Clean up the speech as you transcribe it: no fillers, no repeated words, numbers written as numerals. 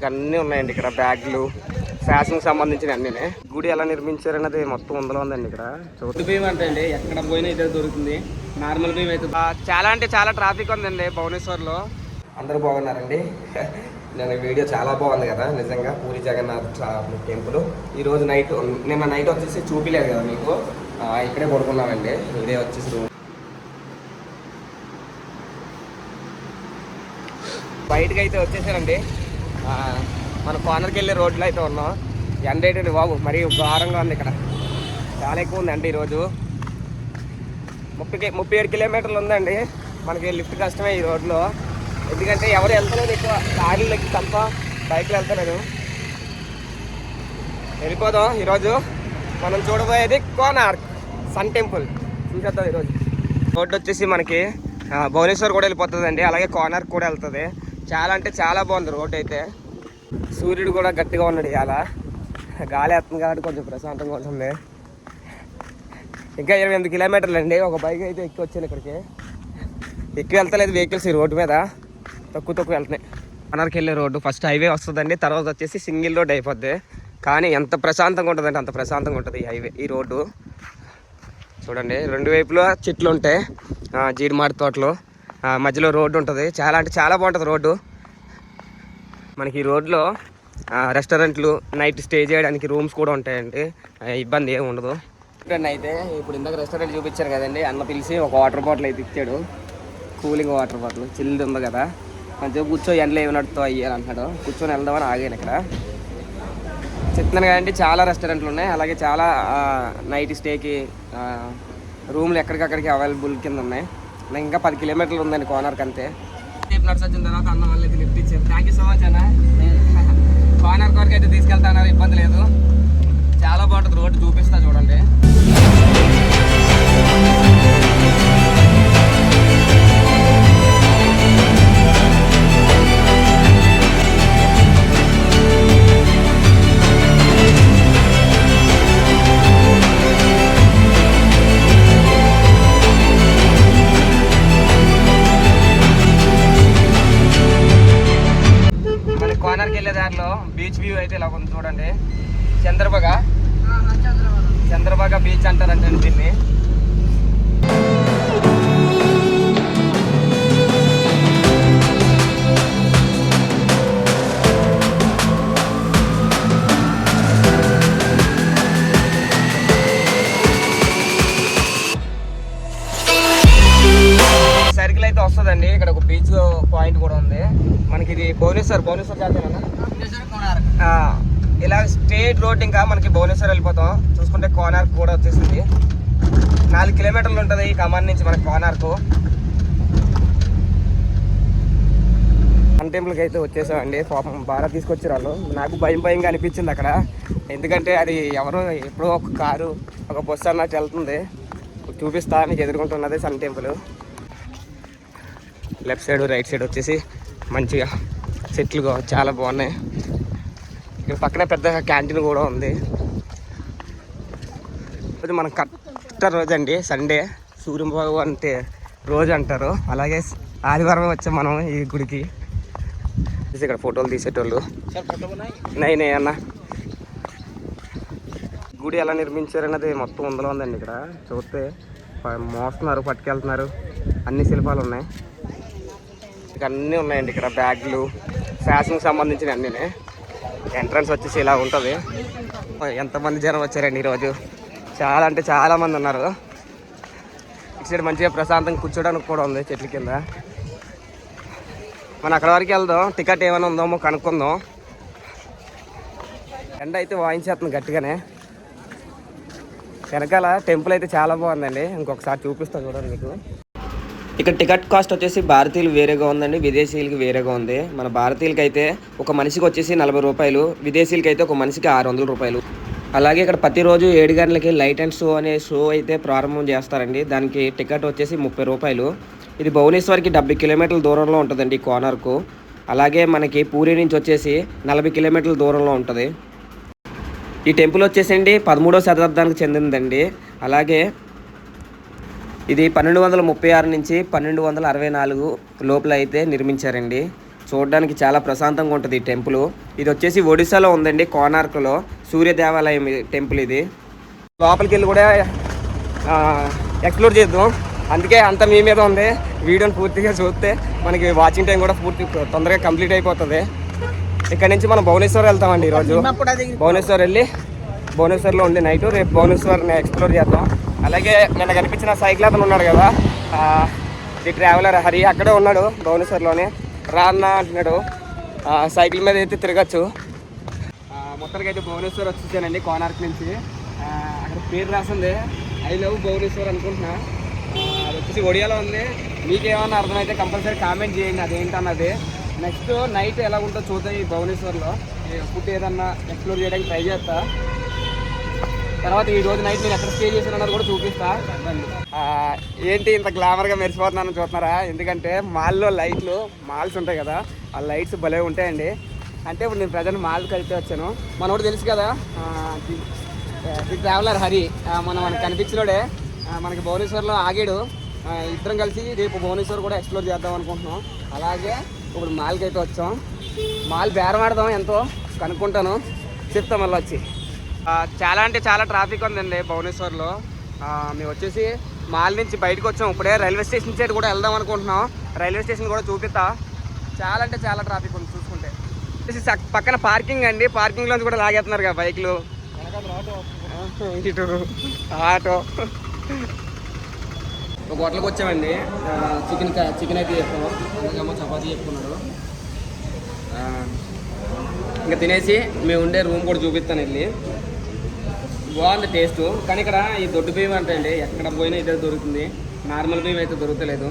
అన్నీ ఉన్నాయండి ఇక్కడ, బ్యాగ్లు, ఫ్యాషన్ సంబంధించిన అన్నీ. గుడి ఎలా నిర్మించారన్నది మొత్తం ఉందలో ఉందండి ఇక్కడ. చౌతి బియ్యం అంటే అండి ఎక్కడ పోయినా ఇదే దొరుకుతుంది. నార్మల్ బియ్యం అయితే చాలా అంటే చాలా ట్రాఫిక్ ఉందండి భువనేశ్వర్లో. అందరూ బాగున్నారండి. నేను వీడియో చాలా బాగుంది కదా నిజంగా, పూరి జగన్నాథ్ టెంపుల్. ఈరోజు నైట్, నిన్న నైట్ వచ్చేసి చూపిలేదు కదా మీకు, ఇక్కడే పడుకున్నామండి. ఇదే వచ్చేసి రూమ్. బయటకు అయితే వచ్చేసారండి. మన కార్నర్కి వెళ్ళే రోడ్లో అయితే ఉన్నాం. ఎండ ఏంటండి బాబు, మరీ ఘోరంగా ఉంది ఇక్కడ, చాలా ఎక్కువ ఉంది అండి. ఈరోజు 37 కిలోమీటర్లు ఉందండి. మనకి లిఫ్ట్ కష్టమే ఈ రోడ్లో, ఎందుకంటే ఎవరు వెళ్తలేదు ఎక్కువ, కార్లకి తప్ప బైక్లో వెళ్తలేదు. వెళ్ళిపోదాం. ఈరోజు మనం చూడబోయేది కోనార్క్ సన్ టెంపుల్ చూసేద్దాం. ఈరోజు రోడ్డు వచ్చేసి మనకి భువనేశ్వర్ కూడా వెళ్ళిపోతుందండి, అలాగే కోనార్క్ కూడా వెళ్తుంది. చాలా అంటే చాలా బాగుంది రోడ్డు అయితే. సూర్యుడు కూడా గట్టిగా ఉన్నాడు ఇవాళ, గాలి వేస్తుంది కాబట్టి కొంచెం ప్రశాంతంగా ఉంటుంది. ఇంకా 28 కిలోమీటర్లు అండి. ఒక బైక్ అయితే ఎక్కువ వచ్చాను ఇక్కడికి, ఎక్కువ వెళ్తలేదు వెహికల్స్ ఈ రోడ్డు మీద, తక్కువ వెళ్తున్నాయి. కోనార్క్ వెళ్ళే రోడ్డు ఫస్ట్ హైవే వస్తుందండి, తర్వాత వచ్చేసి సింగిల్ రోడ్ అయిపోద్ది. కానీ ఎంత ప్రశాంతంగా ఉంటుందంటే అంత ప్రశాంతంగా ఉంటుంది ఈ హైవే, ఈ రోడ్డు. చూడండి, రెండు వైపులా చెట్లు ఉంటాయి, జీడిమాడి తోటలు, మధ్యలో రోడ్డు ఉంటుంది. చాలా అంటే చాలా బాగుంటుంది రోడ్డు. మనకి ఈ రోడ్లో రెస్టారెంట్లు, నైట్ స్టే చేయడానికి రూమ్స్ కూడా ఉంటాయండి, ఇబ్బంది ఏమి ఉండదు. అయితే ఇప్పుడు ఇందాక రెస్టారెంట్ చూపించారు కదండి, అన్న పిలిచి ఒక వాటర్ బాటిల్ అయితే ఇచ్చాడు, కూలింగ్ వాటర్ బాటిల్, చిల్లుది ఉంది కదా, కొంచెం కూర్చో ఎండలో ఏమి నడుతో అయ్యాలి అంటున్నాడు. కూర్చొని వెళ్దామని ఆగాను ఇక్కడ. చెప్తున్నాను కదండి, చాలా రెస్టారెంట్లు ఉన్నాయి, అలాగే చాలా నైట్ స్టేకి రూమ్లు ఎక్కడికక్కడికి అవైలబుల్ కింద ఉన్నాయి. నాకు ఇంకా 10 కిలోమీటర్లు ఉందండి కోనార్క్ అంతే. నడిచి వచ్చిన తర్వాత అన్న వాళ్ళు అయితే లిఫ్ట్ ఇచ్చారు. థ్యాంక్ యూ సో మచ్ అన్న. కోనార్క్ వరకు అయితే తీసుకెళ్తాన్నారు, ఇబ్బంది లేదు, చాలా బాగుంటుంది రోడ్డు, చూపిస్తా చూడండి. బీచ్ వ్యూ అయితే ఇలా ఉంది చూడండి. చంద్రబాగ బీచ్ అంటారంటే దీన్ని. సర్కిల్ అయితే వస్తుందండి, ఇక్కడ ఒక బీచ్ పాయింట్ కూడా ఉంది మనకి. ఇది భువనేశ్వర్ జాతీయనా ఇలా స్ట్రేట్ రోడ్. ఇంకా మనకి భువనేశ్వర్ వెళ్ళిపోతాం. చూసుకుంటే కోనార్క్ కూడా వచ్చేసింది. 4 కిలోమీటర్లు ఉంటుంది ఈ ఖమ్మం నుంచి మనకి కోనార్క్. సన్ టెంపుల్కి అయితే వచ్చేసామండి. పాపం బాగా తీసుకొచ్చారు వాళ్ళు. నాకు భయంగా అనిపించింది అక్కడ, ఎందుకంటే అది ఎవరో ఎప్పుడో ఒక కారు, ఒక బస్సు అన్నట్టు వెళ్తుంది. చూపిస్తా, మీకు ఎదుర్కొంటున్నది sun temple. Left side right side వచ్చేసి మంచిగా చెట్లు చాలా బాగున్నాయి. ఇక్కడ పక్కనే పెద్ద క్యాంటీన్ కూడా ఉంది. ఇది మన కరెక్ట్ రోజు అండి, సండే, సూర్యబాబు అంటే రోజు అంటారు. అలాగే ఆదివారం వచ్చాం మనం ఈ గుడికి. ఇక్కడ ఫోటోలు తీసేటోళ్ళు నైనే అన్న. గుడి ఎలా నిర్మించారన్నది మొత్తం ఉందలో ఉందండి. ఇక్కడ చూస్తే మోస్తున్నారు, పట్టుకెళ్తున్నారు, అన్ని శిల్పాలు ఉన్నాయి. ఇక అన్నీ ఉన్నాయండి ఇక్కడ, బ్యాగ్లు, ఫ్యాషన్కి సంబంధించిన అన్నీ. ఎంట్రన్స్ వచ్చేసి ఇలా ఉంటుంది. ఎంతమంది జనం వచ్చారండి ఈరోజు, చాలా అంటే చాలా మంది ఉన్నారు. ఇటు సైడ్ మంచిగా ప్రశాంతంగా కూర్చోడానికి కూడా ఉంది చెట్ల కింద. మనం అక్కడ వరకు వెళ్దాం, టికెట్ ఏమైనా ఉందేమో కనుక్కుందాం. ఎండ అయితే వాయించేస్తుంది గట్టిగానే. వెనకాల టెంపుల్ అయితే చాలా బాగుందండి, ఇంకొకసారి చూపిస్తాను చూడండి మీకు. ఇక్కడ టికెట్ కాస్ట్ వచ్చేసి భారతీయులు వేరేగా ఉందండి, విదేశీయులకి వేరేగా ఉంది. మన భారతీయులకి అయితే ఒక మనిషికి వచ్చేసి 40 రూపాయలు, విదేశీయులకి అయితే ఒక మనిషికి 600 రూపాయలు. అలాగే ఇక్కడ ప్రతిరోజు 7 గంటలకి లైట్ అండ్ షో అనే షో అయితే ప్రారంభం చేస్తారండి. దానికి టికెట్ వచ్చేసి 30 రూపాయలు. ఇది భువనేశ్వర్కి 70 కిలోమీటర్ల దూరంలో ఉంటుందండి కోనార్క్. అలాగే మనకి పూరి నుంచి వచ్చేసి 40 కిలోమీటర్ల దూరంలో ఉంటుంది. ఈ టెంపుల్ వచ్చేసండి 13వ శతాబ్దానికి చెందిందండి. అలాగే ఇది 1236 నుంచి 1264 లోపల అయితే నిర్మించారండి. చూడడానికి చాలా ప్రశాంతంగా ఉంటుంది ఈ టెంపుల్. ఇది వచ్చేసి ఒడిశాలో ఉందండి, కోనార్క్లో సూర్య దేవాలయం టెంపుల్ ఇది. లోపలికి వెళ్ళి కూడా ఎక్స్ప్లోర్ చేద్దాం. అందుకే అంత మీ మీద ఉంది. వీడియోని పూర్తిగా చూస్తే మనకి వాచింగ్ టైం కూడా తొందరగా కంప్లీట్ అయిపోతుంది. ఇక్కడ నుంచి మనం భువనేశ్వర్ వెళ్తామండి ఈరోజు. భువనేశ్వర్ వెళ్ళి భువనేశ్వర్లో ఉండి నైట్ రేపు భువనేశ్వర్ని ఎక్స్ప్లోర్ చేద్దాం. అలాగే నిన్న కనిపించిన సైకిల్ అతను ఉన్నాడు కదా, ది ట్రావెలర్ హరి, అక్కడే ఉన్నాడు భువనేశ్వర్లోనే. రా అన్న అంటున్నాడు, సైకిల్ మీద అయితే తిరగచ్చు. మొత్తానికి అయితే భువనేశ్వర్ వచ్చేసానండి కోనార్క్ నుంచి. అక్కడ పేరు రాసింది ఐ లవ్ భువనేశ్వర్ అనుకుంటున్నా. అది వచ్చేసి ఒడియాలో ఉంది. మీకేమన్నా అర్థమైతే కంపల్సరీ కామెంట్ చేయండి అదేంటన్నది. నెక్స్ట్ నైట్ ఎలా ఉంటుందో చూద్దాం ఈ భువనేశ్వర్లో. ఫుడ్ ఏదన్నా ఎక్స్ప్లోర్ చేయడానికి ట్రై చేస్తా. తర్వాత ఈ రోజు నైట్ నేను ఎక్కడ స్టే చేశానన్నది కూడా చూపిస్తా. ఏంటి ఇంత గ్లామర్గా మెరిసిపోతున్నాను చూస్తున్నారా? ఎందుకంటే మాల్లో మాల్స్ ఉంటాయి కదా, ఆ లైట్స్ భలే ఉంటాయండి. అంటే ఇప్పుడు నేను ప్రజెంట్ మాల్కి అయితే వచ్చాను. మనోడు తెలుసు కదా, ది ట్రావెలర్ హరి, మనకు కనిపించినోడే. మనకి భువనేశ్వర్లో ఆగాడు. ఇద్దరం కలిసి రేపు భువనేశ్వర్ కూడా ఎక్స్ప్లోర్ చేద్దాం అనుకుంటున్నాం. అలాగే ఇప్పుడు మాల్కి అయితే వచ్చాం. మాల్ బేరం ఆడదాం, ఎంతో కనుక్కుంటాను, చెప్తాం మళ్ళీ వచ్చి. చాలా అంటే చాలా ట్రాఫిక్ ఉందండి భువనేశ్వర్లో. మేము వచ్చేసి మాల్ నుంచి బయటకు వచ్చాం. ఇప్పుడే రైల్వే స్టేషన్ సైడ్ కూడా వెళ్దాం అనుకుంటున్నాం. రైల్వే స్టేషన్ కూడా చూపిస్తా. చాలా అంటే చాలా ట్రాఫిక్ ఉంది చూసుకుంటే. పక్కన పార్కింగ్ అండి, పార్కింగ్లోంచి కూడా లాగేస్తున్నారు కదా బైక్లు. ఇటు ఆటో. ఒక హోటల్కి వచ్చామండి. చికెన్ అయితే చెప్తాము. అందుకేమో చపాతీ చెప్పుకున్నాడు. ఇంకా తినేసి మేము ఉండే రూమ్ కూడా చూపిస్తాను వెళ్ళి. బాగుంది టేస్ట్. కానీ ఇక్కడ ఈ దొడ్డు బియ్యం అంటే అండి ఎక్కడ పోయినా ఇదే దొరుకుతుంది. నార్మల్ బియ్యం అయితే దొరకలేదు.